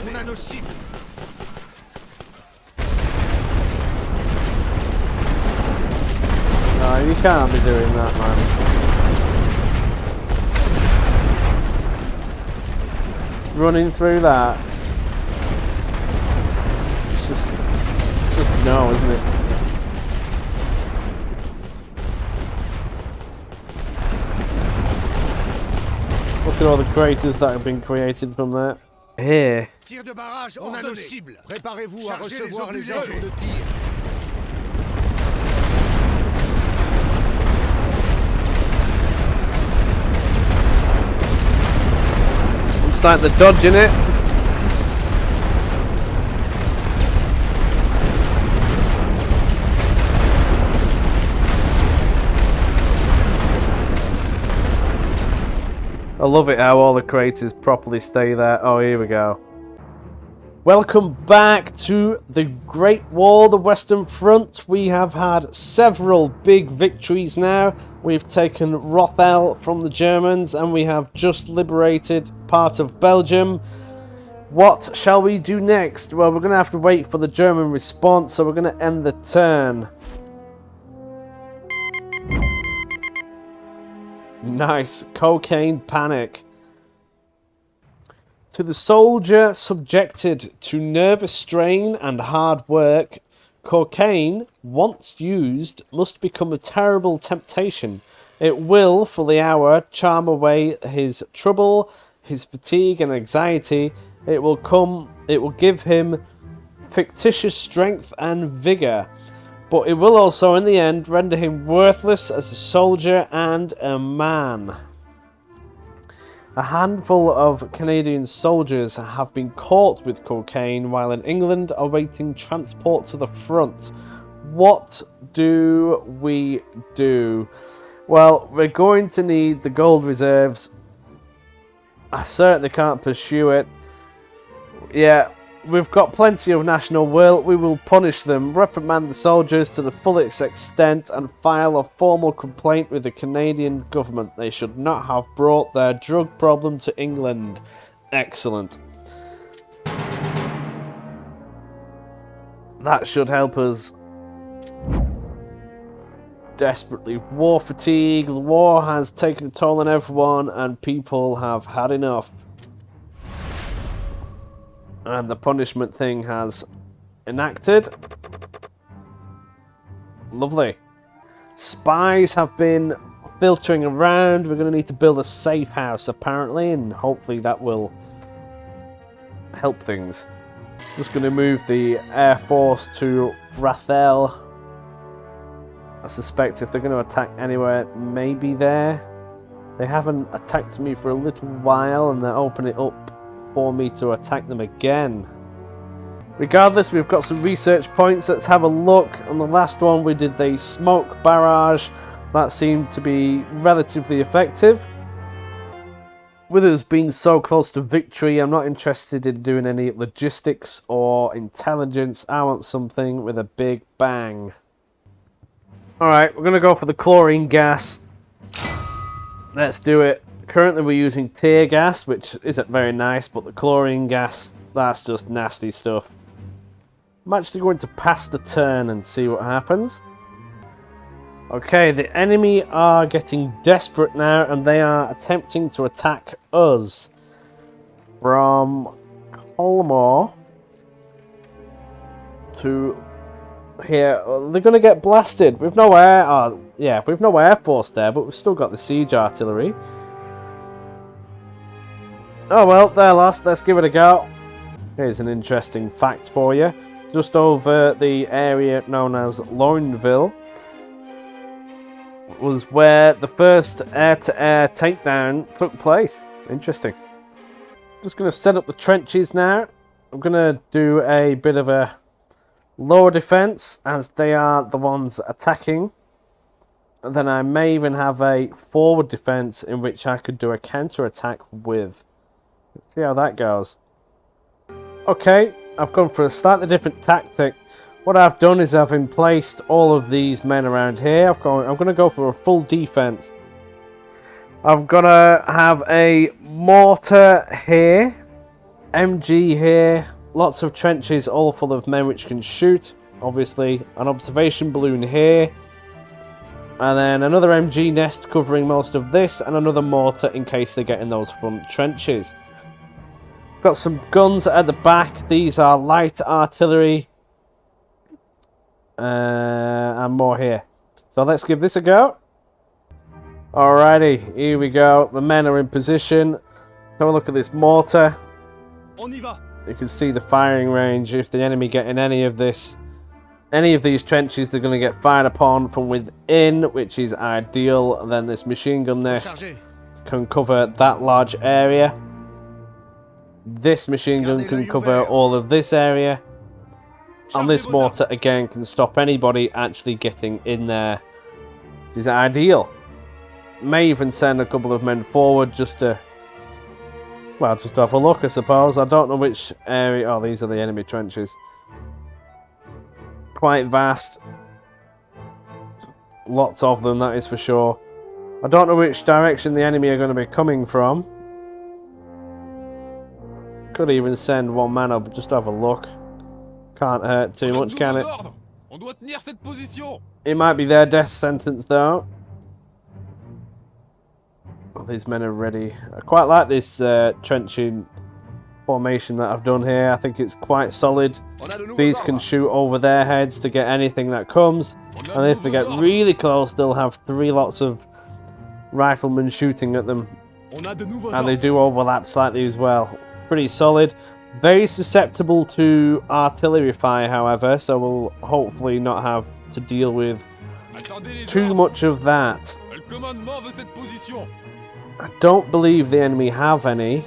On a nos cibles. No, you can't be doing that, man. Running through that. It's just no, isn't it? Look at all the craters that have been created from that. Here. Tir de barrage, on a nos cibles. Préparez-vous à recevoir les agents de tir. I'm starting to dodge in it. I love it how all the craters properly stay there. Oh, here we go. Welcome back to the Great War, the Western Front. We have had several big victories now. We've taken Rothel from the Germans and we have just liberated part of Belgium. What shall we do next? Well, we're going to have to wait for the German response, so we're going to end the turn. Nice. Cocaine panic. To the soldier subjected to nervous strain and hard work, cocaine, once used, must become a terrible temptation. It will, for the hour, charm away his trouble, his fatigue and anxiety. It will give him fictitious strength and vigour. But it will also, in the end, render him worthless as a soldier and a man. A handful of Canadian soldiers have been caught with cocaine while in England awaiting transport to the front. What do we do? Well, we're going to need the gold reserves. I certainly can't pursue it. Yeah. We've got plenty of national will. We will punish them, reprimand the soldiers to the fullest extent, and file a formal complaint with the Canadian government. They should not have brought their drug problem to England. Excellent. That should help us desperately. War fatigue. The war has taken a toll on everyone, and people have had enough. And the punishment thing has enacted. Lovely. Spies have been filtering around. We're going to need to build a safe house, apparently, and hopefully that will help things. Just going to move the Air Force to Rathel. I suspect if they're going to attack anywhere, maybe there. They haven't attacked me for a little while, and they're opening it up for me to attack them again. Regardless, we've got some research points. Let's have a look. On the last one, we did the smoke barrage. That seemed to be relatively effective. With us being so close to victory, I'm not interested in doing any logistics or intelligence. I want something with a big bang. Alright, we're going to go for the chlorine gas. Let's do it. Currently we're using tear gas, which isn't very nice, but the chlorine gas, that's just nasty stuff. I'm actually going to pass the turn and see what happens. Okay, the enemy are getting desperate now, and they are attempting to attack us from Colmore to here. They're going to get blasted. We've no air. We've no air force there, but we've still got the siege artillery. Oh well, they're lost. Let's give it a go. Here's an interesting fact for you. Just over the area known as Loinville was where the first air-to-air takedown took place. Interesting. Just going to set up the trenches now. I'm going to do a bit of a lower defense as they are the ones attacking. And then I may even have a forward defense in which I could do a counter-attack with. Let's see how that goes. Okay, I've gone for a slightly different tactic. What I've done is I've emplaced all of these men around here. I'm going to go for a full defense. I'm going to have a mortar here. MG here. Lots of trenches all full of men which can shoot. Obviously, an observation balloon here. And then another MG nest covering most of this. And another mortar in case they get in those front trenches. Got some guns at the back. These are light artillery. And more here. So let's give this a go. Alrighty, here we go. The men are in position. Have a look at this mortar. You can see the firing range. If the enemy get in any of these trenches, they're going to get fired upon from within, which is ideal. Then this machine gun nest can cover that large area. This machine gun can cover all of this area. And this mortar again can stop anybody actually getting in there. Which is ideal. May even send a couple of men forward just to, well, just to have a look, I suppose. I don't know which area. Oh, these are the enemy trenches. Quite vast. Lots of them, that is for sure. I don't know which direction the enemy are going to be coming from. Could even send one man up just to have a look. Can't hurt too much, can it? It might be their death sentence, though. Oh, these men are ready. I quite like this trenching formation that I've done here. I think it's quite solid. These can shoot over their heads to get anything that comes. And if they get really close, they'll have 3 lots of riflemen shooting at them. And they do overlap slightly as well. Pretty solid. Very susceptible to artillery fire, however, so we'll hopefully not have to deal with too much of that. I don't believe the enemy have any.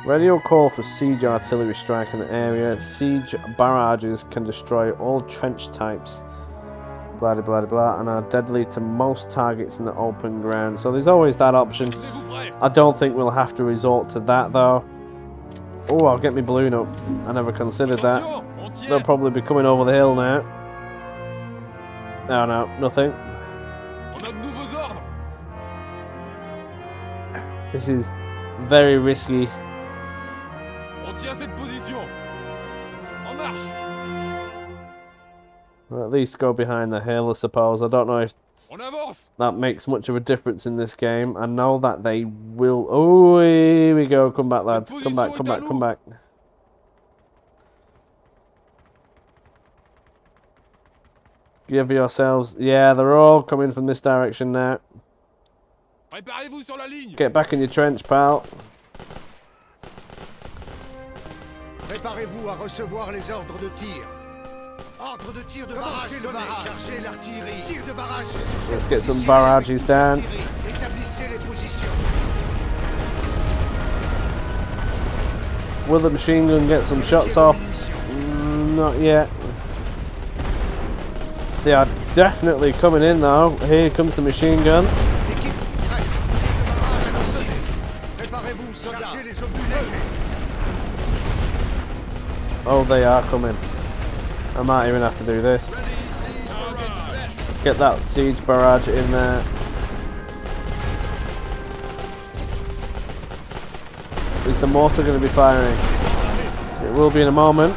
Radio call for siege artillery strike in the area. Siege barrages can destroy all trench types. Blah blah blah blah, and are deadly to most targets in the open ground. So there's always that option. I don't think we'll have to resort to that though. Oh, I'll get my balloon up. I never considered that. They'll probably be coming over the hill now. Oh no, nothing. This is very risky. Well, at least go behind the hill, I suppose. I don't know if that makes much of a difference in this game. I know that they will... Oh, here we go. Come back, lads. Come back, come back, come back. Give yourselves... Yeah, they're all coming from this direction now. Get back in your trench, pal. Préparez-vous à recevoir les ordres de tir. Ordre de tir de barrage donné. Chargez l'artillerie. Tir de barrage sur cette Let's get some barrages down. Établissez les positions. Will the machine gun get some shots off? Not yet. They are definitely coming in though. Here comes the machine gun. Oh, they are coming. I might even have to do this. Get that siege barrage in there. Is the mortar going to be firing? It will be in a moment.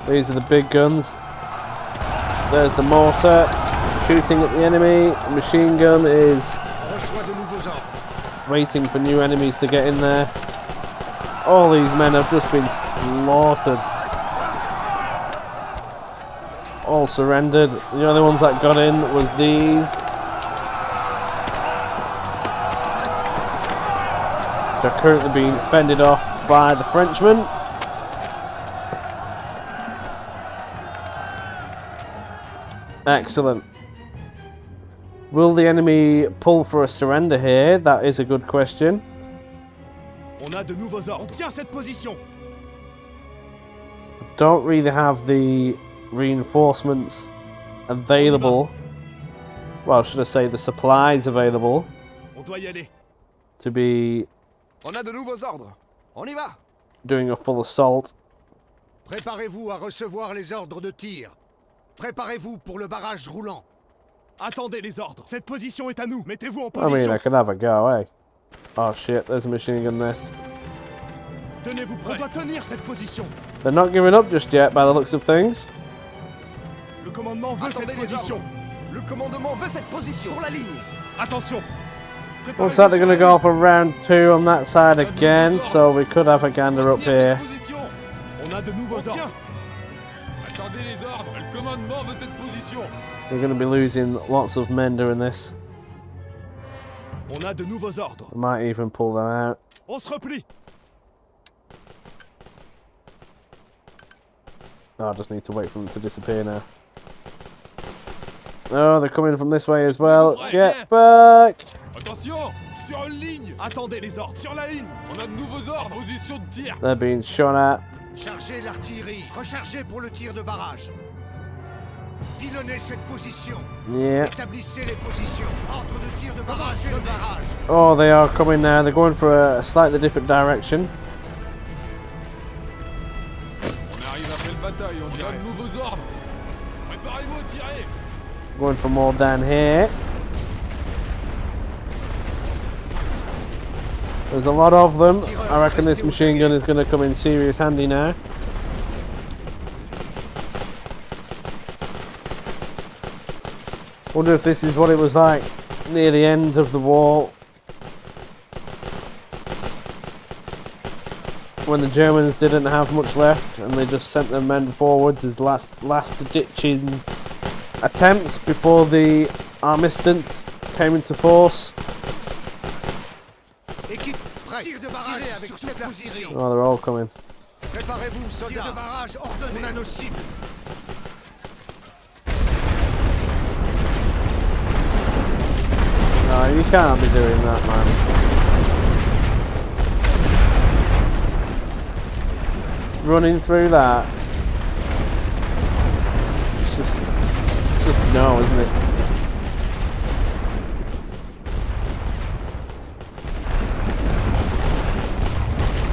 These are the big guns. There's the mortar shooting at the enemy. The machine gun is waiting for new enemies to get in there. All these men have just been slaughtered. All surrendered. The only ones that got in was these. They're currently being fended off by the Frenchmen. Excellent. Will the enemy pull for a surrender here? That is a good question. Don't really have the reinforcements available. Well, should I say the supplies available to be doing a full assault. Préparez-vous à recevoir les ordres de tir. Préparez-vous pour le barrage roulant. Attendez les ordres. Cette position est à nous. Mettez-vous en I position. mean, I could have a go, eh? Oh shit, there's a machine gun nest. Tenez-vous prêts. On doit tenir cette position. They're not giving up just yet, by the looks of things. Le commandement veut cette position. Le commandement veut cette position. Sur la ligne. Attention. Looks like they're going to go for round 2 on that side again, so we could have a gander up here. On a de nouveaux ordres. Attendez les ordres. Le commandement veut cette position. We're going to be losing lots of men doing this. On a de nouveaux ordres. I might even pull them out. On se replie. Oh, I just need to wait for them to disappear now. Oh, they're coming from this way as well. Get back! Attention. Sur une ligne. Attendez les ordres. Sur la ligne. On a de nouveaux ordres. Position de tir. They're being shot at. Chargez l'artillerie. Rechargez pour le tir de barrage. Pilonnez cette position. Yeah. Établissez les positions. Ordre de tir de barrage et de barrage. Oh, they are coming now. They're going for a slightly different direction. On arrive après le bataille. On dirait de nouveaux ordres. Préparez-vous à tirer. Going for more down here. There's a lot of them. I reckon this machine gun is going to come in serious handy now. Wonder if this is what it was like near the end of the war, when the Germans didn't have much left and they just sent their men forwards as last ditching attempts before the armistice came into force. Équipe, tir de barrage avec cette artillerie. Oh, they're all coming. Préparez-vous, soldats. Tir de barrage ordonné. On a nos cibles. No, you can't be doing that, man. Running through that. It's just no, isn't it?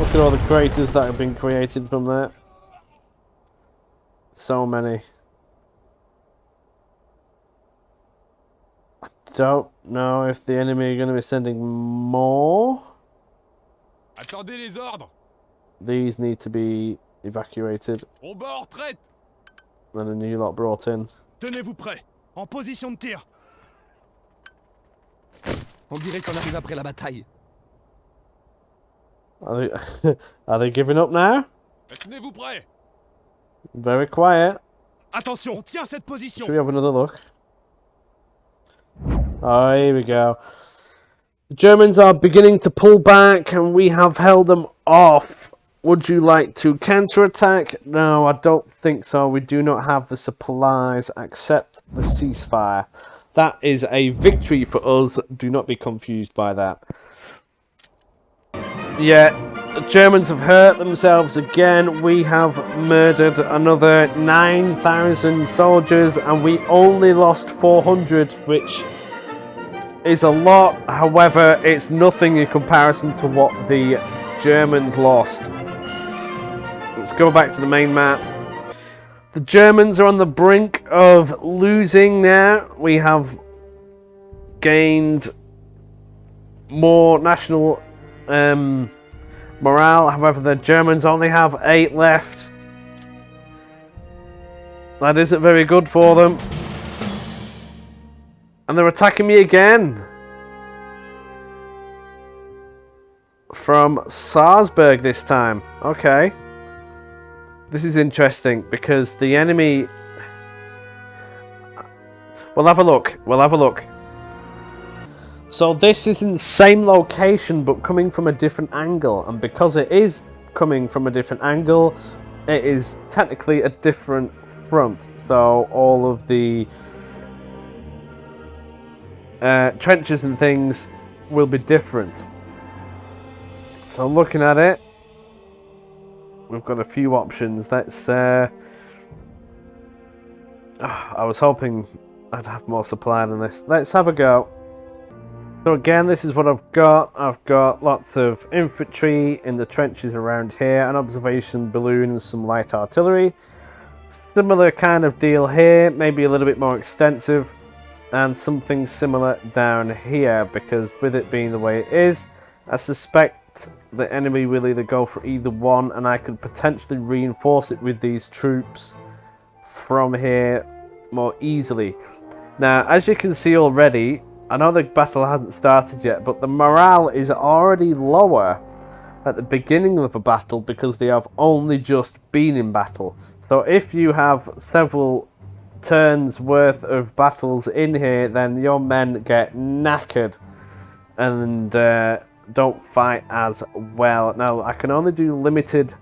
Look at all the craters that have been created from that. So many. Don't know if the enemy are going to be sending more. Attendez les ordres. These need to be evacuated On bat en retraite. and a new lot brought in. Tenez-vous prêts. En position de tir. On dirait qu'on arrive après la bataille. Are they giving up now? Tenez-vous prêts. Very quiet. Attention, on tient cette position. Should we have another look? Oh, here we go. The Germans are beginning to pull back and we have held them off. Would you like to counterattack? No, I don't think so. We do not have the supplies. Accept the ceasefire. That is a victory for us. Do not be confused by that. Yeah, the Germans have hurt themselves again. We have murdered another 9,000 soldiers and we only lost 400, which is a lot. However, it's nothing in comparison to what the Germans lost. Let's go back to the main map. The Germans are on the brink of losing now. We have gained more national morale. However, the Germans only have 8 left. That isn't very good for them. And they're attacking me again. From Salzburg this time. Okay. This is interesting because the enemy... We'll have a look. We'll have a look. So this is in the same location but coming from a different angle. And because it is coming from a different angle, it is technically a different front. So all of the trenches and things will be different. So looking at it, we've got a few options. Let's I was hoping I'd have more supply than this. Let's have a go. So again, this is what I've got. I've got lots of infantry in the trenches around here, an observation balloon and some light artillery. Similar kind of deal here, maybe a little bit more extensive, and something similar down here, because with it being the way it is, I suspect the enemy will either go for either one, and I could potentially reinforce it with these troops from here more easily. Now, as you can see already, I know the battle hasn't started yet, but the morale is already lower at the beginning of a battle because they have only just been in battle. So if you have several turns worth of battles in here, then your men get knackered and don't fight as well. Now, I can only do limited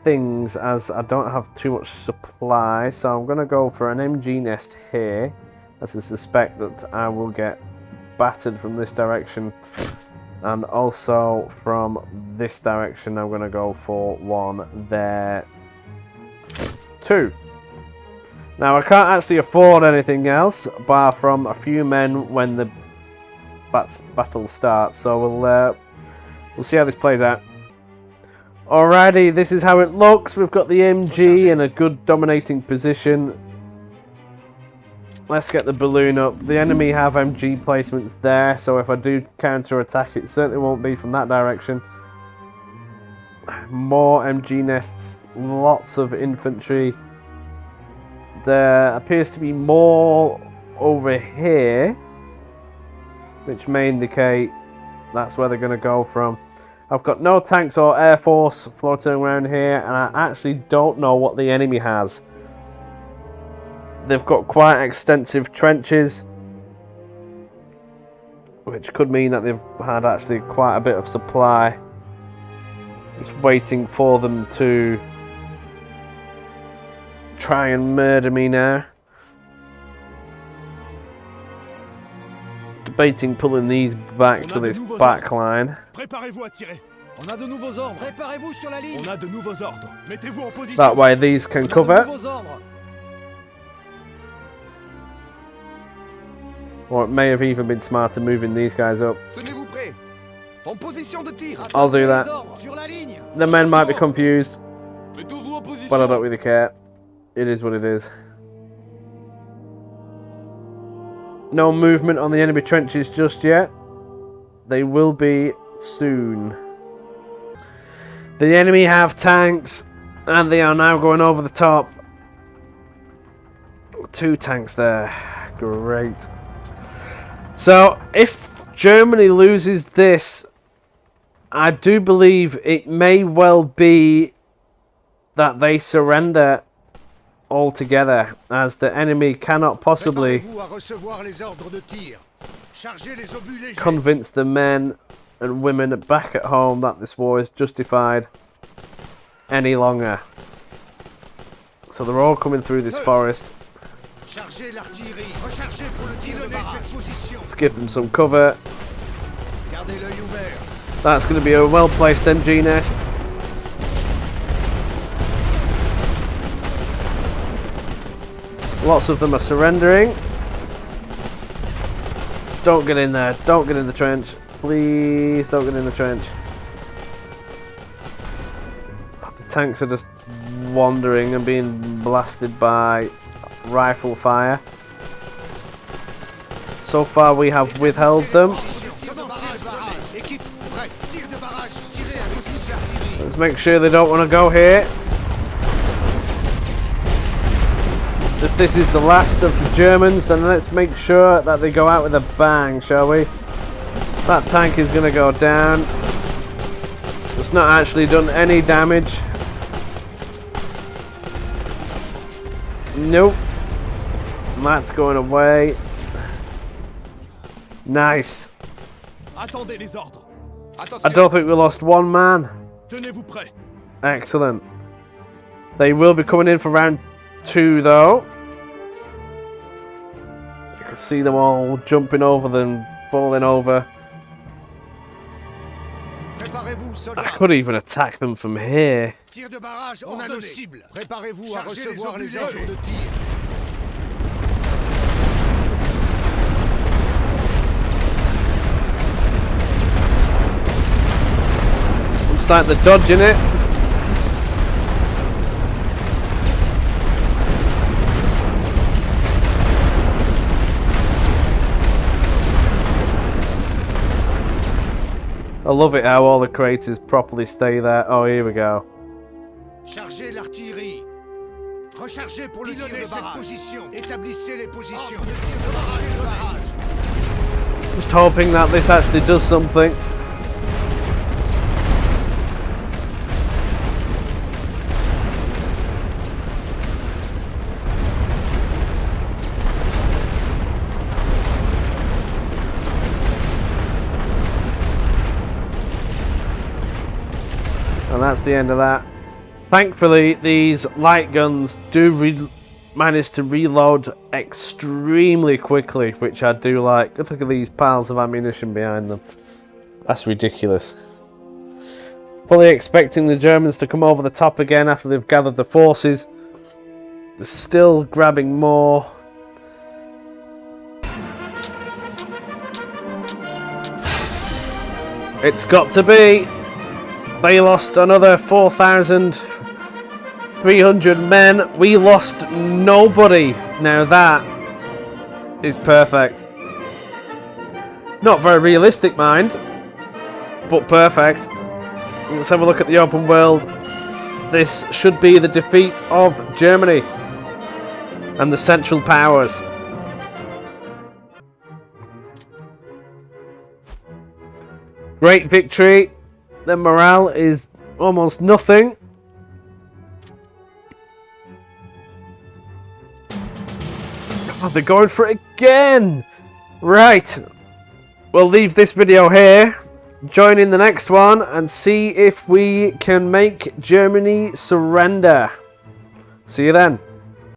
things as I don't have too much supply, so I'm going to go for an MG nest here, as I suspect that I will get battered from this direction, and also from this direction I'm going to go for one there too. Now, I can't actually afford anything else bar from a few men when the battle starts, so we'll see how this plays out. Alrighty, this is how it looks. We've got the MG in a good dominating position. Let's get the balloon up. The enemy have MG placements there, so if I do counter-attack, it certainly won't be from that direction. More MG nests, lots of infantry. There appears to be more over here, which may indicate that's where they're going to go from. I've got no tanks or air force floating around here, and I actually don't know what the enemy has. They've got quite extensive trenches, which could mean that they've had actually quite a bit of supply. Just waiting for them to try and murder me now. Debating pulling these back to this back line. Préparez-vous à tirer. On a de nouveaux ordres. Préparez-vous sur la ligne. On a de nouveaux ordres. Mettez-vous en position. That way these can cover. Or it may have even been smarter moving these guys up. Tenez-vous prêts. En position de tir. I'll do that. The men might be confused, Mettez-vous en position. but I don't really care. It is what it is. No movement on the enemy trenches just yet. They will be soon. The enemy have tanks, and they are now going over the top. 2 tanks there. Great. So, if Germany loses this, I do believe it may well be that they surrender altogether, as the enemy cannot possibly convince the men and women back at home that this war is justified any longer. So they're all coming through this forest. Let's give them some cover. That's going to be a well-placed MG nest. Lots of them are surrendering. Don't get in there. Don't get in the trench. Please don't get in the trench. The tanks are just wandering and being blasted by rifle fire. So far we have withheld them. Let's make sure they don't want to go here. If this is the last of the Germans, then let's make sure that they go out with a bang, shall we? That tank is going to go down. It's not actually done any damage. Nope. That's going away. Nice. Attendez les ordres. I don't think we lost one man. Tenez-vous prêts. Excellent. They will be coming in for round 2 though. You can see them all jumping over them, falling over. I could even attack them from here. Tir de barrage, on a nos cibles. Préparez-vous à recevoir les ordres de tir. I'm starting to dodge in it. I love it how all the craters properly stay there. Oh, here we go. Chargez l'artillerie. Rechargez pour le tir de barrage. Position. Établissez les positions. Barragez le barrage. Just hoping that this actually does something. And that's the end of that. Thankfully, these light guns do manage to reload extremely quickly, which I do like. Look at these piles of ammunition behind them. That's ridiculous. Fully expecting the Germans to come over the top again after they've gathered the forces. They're still grabbing more. It's got to be. They lost another 4,300 men. We lost nobody. Now that is perfect. Not very realistic, mind, but perfect. Let's have a look at the open world. This should be the defeat of Germany and the Central Powers. Great victory. The morale is almost nothing. Oh, they're going for it again. Right. We'll leave this video here. Join in the next one and see if we can make Germany surrender. See you then.